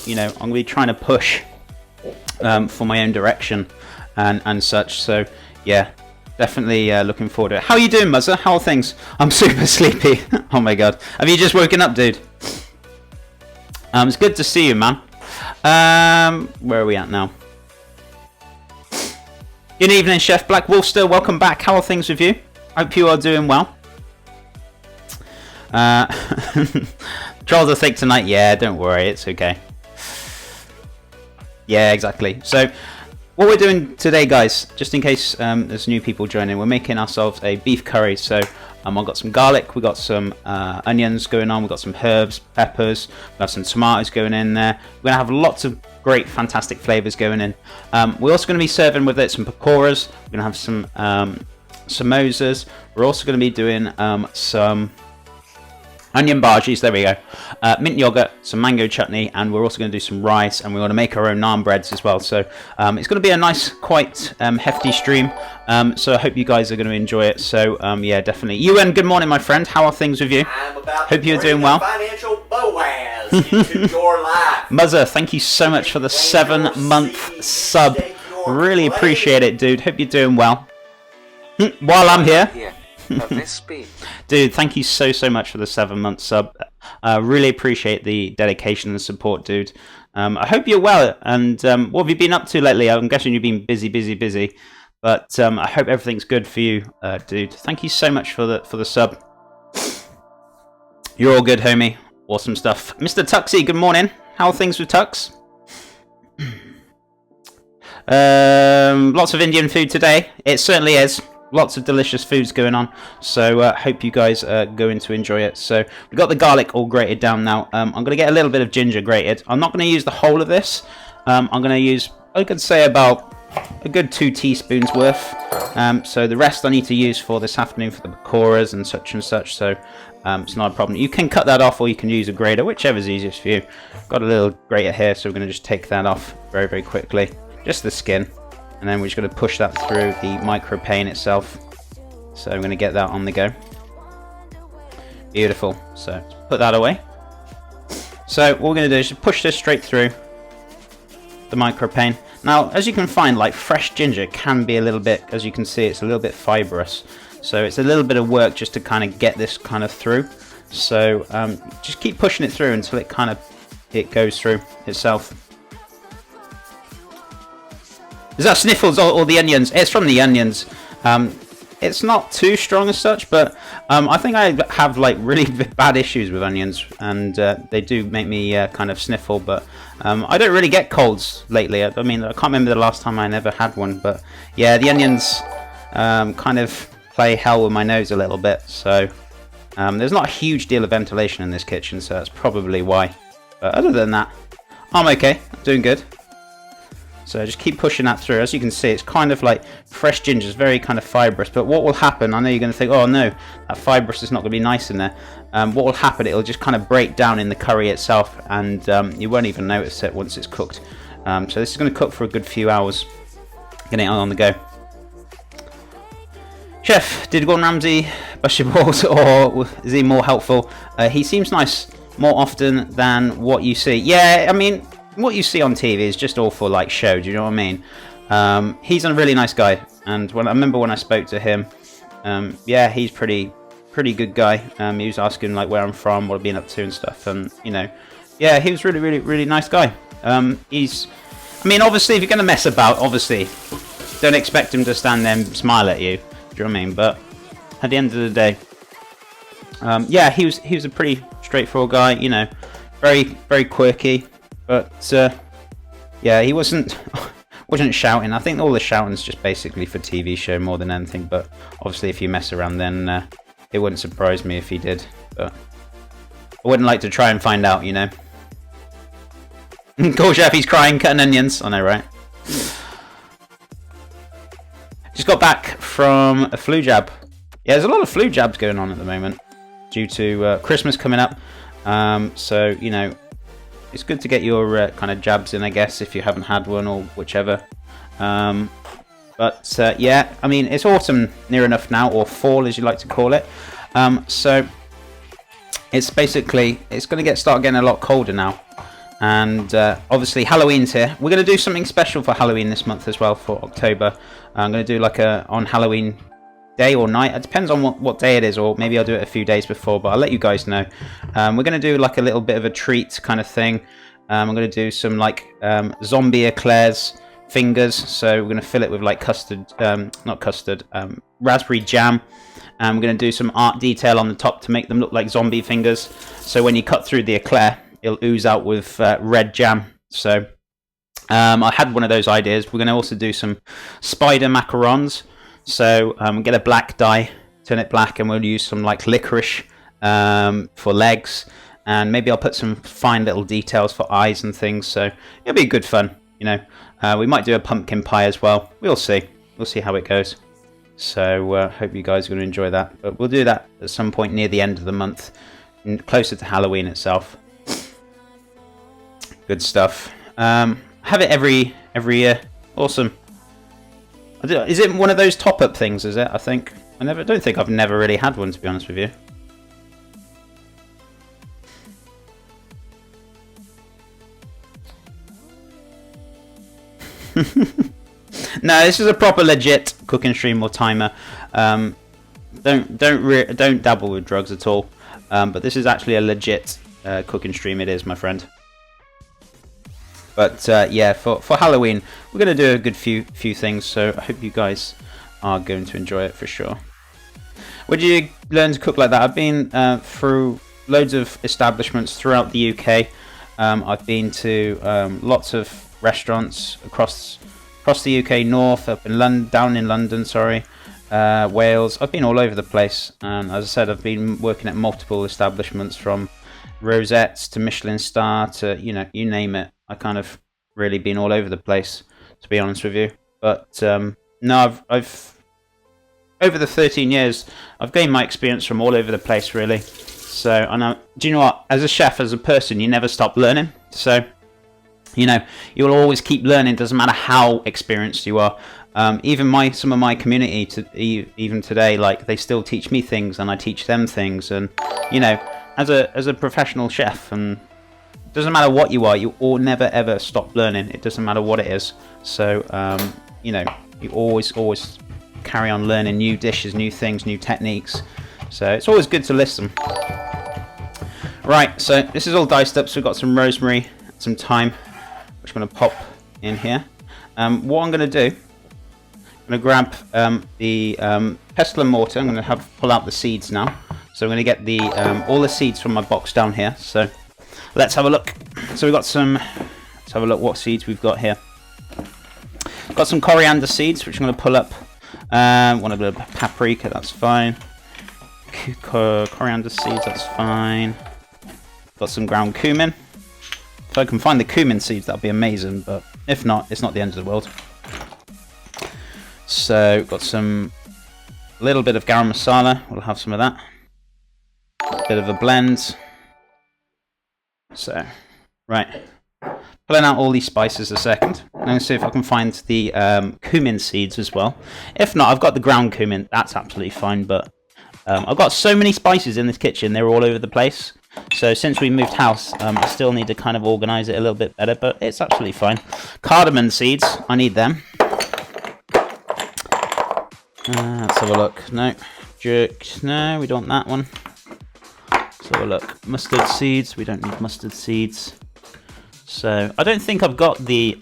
you know, I'm going to be trying to push for my own direction and such. So yeah, definitely looking forward to it. How are you doing, Muzzer? How are things? I'm super sleepy. Oh my god. Have you just woken up, dude? It's good to see you, man. Where are we at now? Good evening, Chef Black Wolfster. Welcome back. How are things with you? Hope you are doing well. Trolls are thick tonight. Yeah, don't worry. It's okay. Yeah, exactly. So, what we're doing today, guys, just in case there's new people joining, we're making ourselves a beef curry. So, I've got some garlic, we've got some onions going on, we've got some herbs, peppers, we've got some tomatoes going in there. We're going to have lots of great, fantastic flavours going in. We're also going to be serving with it some pakoras, we're going to have some samosas, we're also going to be doing some onion bhajis, there we go, mint yogurt, some mango chutney, and we're also going to do some rice, and we're going to make our own naan breads as well. So it's going to be a nice, quite hefty stream. So I hope you guys are going to enjoy it. So yeah, definitely. Ewan, good morning, my friend. How are things with you? Hope you're doing well. Financial Boaz into your life. Muzzer, thank you so much for the 7-month sub. Really appreciate it, dude. Hope you're doing well. While I'm here. Dude, thank you so much for the 7-month sub. Really appreciate the dedication and support, dude. I hope you're well. And what have you been up to lately? I'm guessing you've been busy. But I hope everything's good for you, dude. Thank you so much for the sub. You're all good, homie. Awesome stuff. Mr. Tuxy, good morning. How are things with Tux? Lots of Indian food today. It certainly is. Lots of delicious foods going on, so hope you guys are going to enjoy it. So we've got the garlic all grated down now. I'm going to get a little bit of ginger grated. I'm not going to use the whole of this. I'm going to use, I could say, about a good 2 teaspoons worth. So the rest I need to use for this afternoon for the pakoras and such. So it's not a problem. You can cut that off, or you can use a grater, whichever's easiest for you. Got a little grater here, so we're going to just take that off very quickly. Just the skin. And then we're just going to push that through the micro pane itself. So I'm going to get that on the go. Beautiful. So put that away. So what we're going to do is just push this straight through the micro pane. Now, as you can find, like, fresh ginger can be a little bit, as you can see, it's a little bit fibrous. So it's a little bit of work just to kind of get this kind of through. So just keep pushing it through until it goes through itself. Is that Sniffles or the onions? It's from the onions. It's not too strong as such, but I think I have like really bad issues with onions, and they do make me kind of sniffle. But I don't really get colds lately. I mean, I can't remember the last time I never had one. But yeah, the onions kind of play hell with my nose a little bit. So there's not a huge deal of ventilation in this kitchen, so that's probably why. But other than that, I'm okay. I'm doing good. So just keep pushing that through. As you can see, it's kind of like fresh ginger. It's very kind of fibrous. But what will happen, I know you're going to think, oh no, that fibrous is not going to be nice in there. What will happen, it'll just kind of break down in the curry itself, and you won't even notice it once it's cooked. So this is going to cook for a good few hours. Getting it on the go. Chef, did Gordon Ramsay bust your balls, or is he more helpful? He seems nice more often than what you see. Yeah, I mean, what you see on TV is just all for like show. Do you know what I mean? He's a really nice guy, and I remember when I spoke to him, yeah, he's pretty good guy. He was asking like where I'm from, what I've been up to and stuff, and you know, yeah, he was really nice guy. I mean, obviously, if you're gonna mess about, obviously, don't expect him to stand there and smile at you. Do you know what I mean? But at the end of the day, yeah, he was a pretty straightforward guy. You know, very quirky. But yeah, he wasn't shouting. I think all the shouting's just basically for TV show more than anything. But obviously, if you mess around, then it wouldn't surprise me if he did. But I wouldn't like to try and find out, you know. Cool, chef. He's crying, cutting onions. I know, right? Just got back from a flu jab. Yeah, there's a lot of flu jabs going on at the moment due to Christmas coming up. So you know. It's good to get your kind of jabs in, I guess, if you haven't had one or whichever. But yeah, I mean, it's autumn near enough now, or fall as you like to call it. So it's basically, it's going to start getting a lot colder now. And obviously Halloween's here. We're going to do something special for Halloween this month as well, for October. I'm going to do like a on Halloween day or night. It depends on what day it is, or maybe I'll do it a few days before, but I'll let you guys know. We're going to do like a little bit of a treat kind of thing. I'm going to do some like zombie eclairs fingers. So we're going to fill it with like custard, not custard, raspberry jam. And we're going to do some art detail on the top to make them look like zombie fingers. So when you cut through the eclair, it'll ooze out with red jam. So I had one of those ideas. We're going to also do some spider macarons. So get a black dye, turn it black, and we'll use some like licorice for legs. And maybe I'll put some fine little details for eyes and things. So it'll be good fun, you know. We might do a pumpkin pie as well. We'll see. We'll see how it goes. So hope you guys are going to enjoy that. But we'll do that at some point near the end of the month, closer to Halloween itself. Good stuff. Have it every year. Awesome. Is it one of those top-up things? Is it? I think I don't think I've never really had one, to be honest with you. No, this is a proper legit cooking stream or timer. Don't dabble with drugs at all. But this is actually a legit cooking stream. It is, my friend. But yeah, for Halloween, we're going to do a good few things, so I hope you guys are going to enjoy it for sure. Where did you learn to cook like that? I've been through loads of establishments throughout the UK. I've been to lots of restaurants across the UK, north, up in London, down in London, sorry, Wales. I've been all over the place, and as I said, I've been working at multiple establishments, from rosettes to Michelin star to, you know, you name it. I kind of really been all over the place, to be honest with you. But no, I've over the 13 years, I've gained my experience from all over the place, really. So, and do you know what? As a chef, as a person, you never stop learning. So, you know, you'll always keep learning. Doesn't matter how experienced you are. Even some of my community, even today, like, they still teach me things, and I teach them things. And you know, as a professional chef, and doesn't matter what you are, you all never ever stop learning. It doesn't matter what it is. So you know, you always carry on learning new dishes, new things, new techniques. So it's always good to listen. Right, so this is all diced up. So we've got some rosemary, some thyme, which I'm going to pop in here. What I'm going to do, I'm going to grab the pestle and mortar. I'm going to pull out the seeds now. So I'm going to get the all the seeds from my box down here. So let's have a look. So we've got some. Let's have a look what seeds we've got here. Got some coriander seeds, which I'm going to pull up. Want a bit of paprika, that's fine. Coriander seeds, that's fine. Got some ground cumin. If I can find the cumin seeds, that'll be amazing. But if not, it's not the end of the world. So got a little bit of garam masala. We'll have some of that. Bit of a blend. So, right. Pulling out all these spices a second. I'm going to see if I can find the cumin seeds as well. If not, I've got the ground cumin. That's absolutely fine. But I've got so many spices in this kitchen. They're all over the place. So since we moved house, I still need to kind of organise it a little bit better. But it's absolutely fine. Cardamom seeds. I need them. Let's have a look. No. Jerk. No, we don't want that one. Let's have a look. Mustard seeds. We don't need mustard seeds. So I don't think I've got the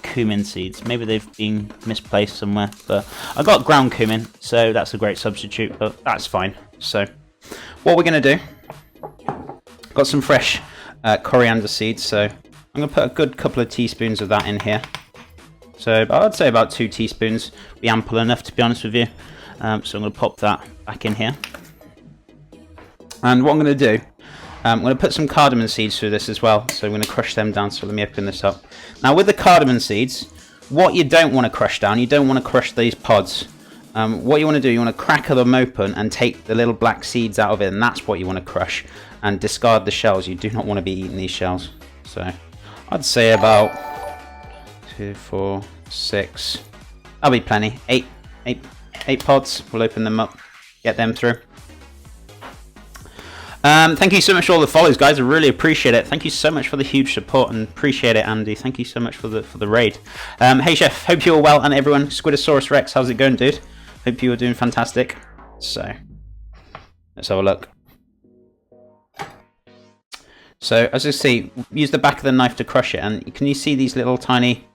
cumin seeds. Maybe they've been misplaced somewhere. But I got ground cumin, so that's a great substitute. But that's fine. So what we're going to do, got some fresh coriander seeds. So I'm going to put a good couple of teaspoons of that in here. So I'd say about 2 teaspoons. Be ample enough, to be honest with you. So I'm going to pop that back in here. And what I'm going to do, I'm going to put some cardamom seeds through this as well. So I'm going to crush them down. So let me open this up. Now with the cardamom seeds, what you don't want to crush down, you don't want to crush these pods. What you want to do, you want to crack them open and take the little black seeds out of it. And that's what you want to crush. And discard the shells. You do not want to be eating these shells. So I'd say about 2, 4, 6. That'll be plenty. 8 pods. We'll open them up. Get them through. Thank you so much for all the follows, guys. I really appreciate it. Thank you so much for the huge support, and appreciate it, Andy. Thank you so much for the raid. Hey, Chef. Hope you're well, and everyone. Squidosaurus Rex, how's it going, dude? Hope you are doing fantastic. So, let's have a look. So, as you see, use the back of the knife to crush it, and can you see these little tiny,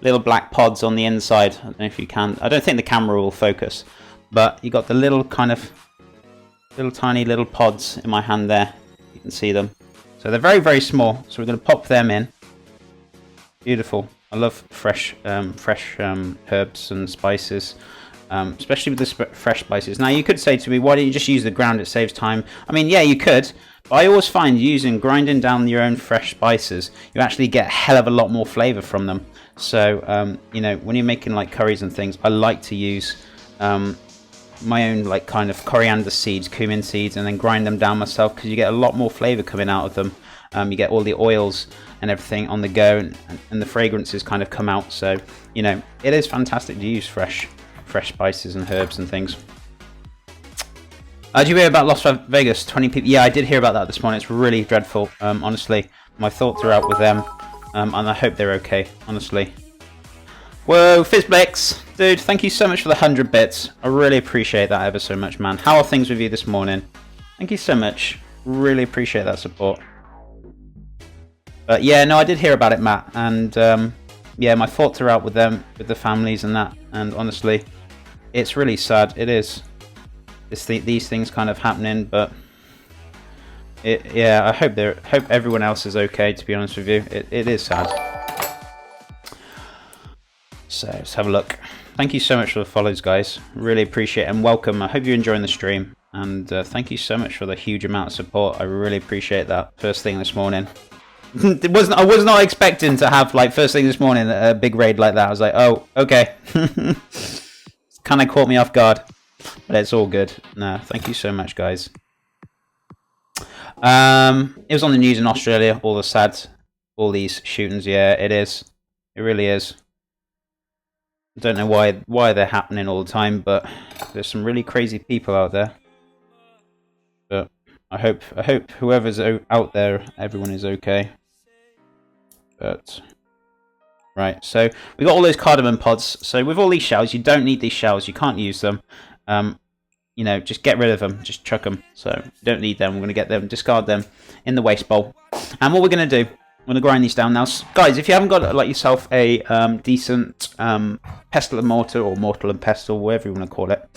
little black pods on the inside? I don't know if you can. I don't think the camera will focus, but you got the little kind of little tiny little pods in my hand there. You can see them. So they're very, very small. So we're going to pop them in. Beautiful. I love fresh herbs and spices, especially with the fresh spices. Now you could say to me, why don't you just use the ground? It saves time. I mean, yeah, you could. But I always find grinding down your own fresh spices, you actually get a hell of a lot more flavour from them. So, you know, when you're making like curries and things, I like to use my own like kind of coriander seeds, cumin seeds, and then grind them down myself, because you get a lot more flavour coming out of them. You get all the oils and everything on the go, and the fragrances kind of come out. So, you know, it is fantastic to use fresh spices and herbs and things. Did you hear about Las Vegas? 20 people. Yeah, I did hear about that this morning. It's really dreadful. Honestly, my thoughts are out with them, and I hope they're okay. Honestly. Whoa, Fizzblix, dude! Thank you so much for the 100 bits. I really appreciate that ever so much, man. How are things with you this morning? Thank you so much. Really appreciate that support. But yeah, no, I did hear about it, Matt, and yeah, my thoughts are out with them, with the families and that. And honestly, it's really sad. It is. These things kind of happening, but yeah, I hope everyone else is okay. To be honest with you, it is sad. So let's have a look. Thank you so much for the follows, guys. Really appreciate it, and welcome. I hope you're enjoying the stream, and thank you so much for the huge amount of support. I really appreciate that. First thing this morning, I was not expecting to have like first thing this morning a big raid like that. I was like, oh, okay. Kind of caught me off guard. But it's all good. No, thank you so much, guys. It was on the news in Australia. All these shootings. Yeah, it is. It really is. I don't know why they're happening all the time, but there's some really crazy people out there. But I hope whoever's out there, everyone is okay. But right, so we got all those cardamom pods. So with all these shells, you don't need these shells. You can't use them. You know, just get rid of them, just chuck them. So you don't need them. We're going to get them, discard them in the waste bowl. And what we're going to do, I'm going to grind these down now. Guys, if you haven't got like yourself a decent pestle and mortar, or mortar and pestle, whatever you want to call it.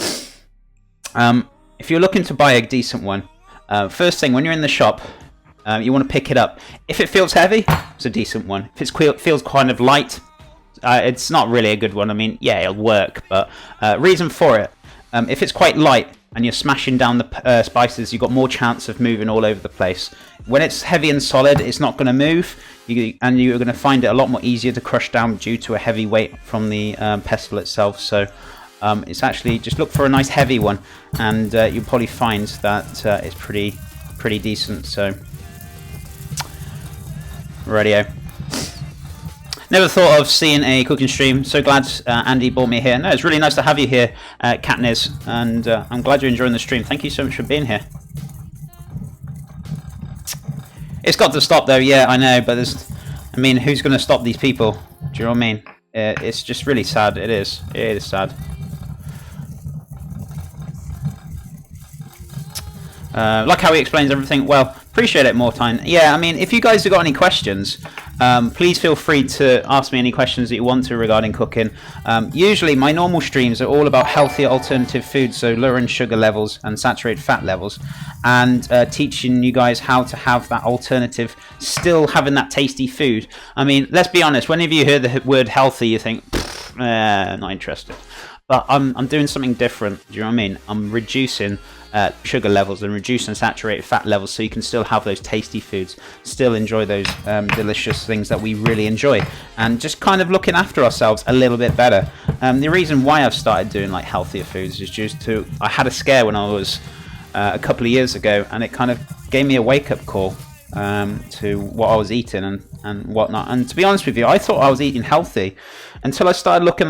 If you're looking to buy a decent one, first thing, when you're in the shop, you want to pick it up. If it feels heavy, it's a decent one. If it feels kind of light, it's not really a good one. I mean, yeah, it'll work, but reason for it, if it's quite light and you're smashing down the spices, you've got more chance of moving all over the place. When it's heavy and solid, it's not going to move, and you're going to find it a lot more easier to crush down due to a heavy weight from the pestle itself. So it's actually, just look for a nice heavy one, and you'll probably find that it's pretty decent. So radio. Never thought of seeing a cooking stream. So glad Andy brought me here. No, it's really nice to have you here, Katniss, and I'm glad you're enjoying the stream. Thank you so much for being here. It's got to stop though, yeah, I know, but I mean, who's going to stop these people? Do you know what I mean? It's just really sad. It is sad. Like how he explains everything. Well, appreciate it, Mortine. Yeah, I mean, if you guys have got any questions, please feel free to ask me any questions that you want to regarding cooking. Usually my normal streams are all about healthier alternative foods, so lowering sugar levels and saturated fat levels, and teaching you guys how to have that alternative, still having that tasty food. I mean, let's be honest, whenever you hear the word healthy, you think, not interested. But I'm doing something different. Do you know what I mean? I'm reducing sugar levels and reducing saturated fat levels, so you can still have those tasty foods, still enjoy those delicious things that we really enjoy, and just kind of looking after ourselves a little bit better. The reason why I've started doing like healthier foods is just I had a scare when I was a couple of years ago, and it kind of gave me a wake-up call to what I was eating and whatnot. And to be honest with you, I thought I was eating healthy until I started looking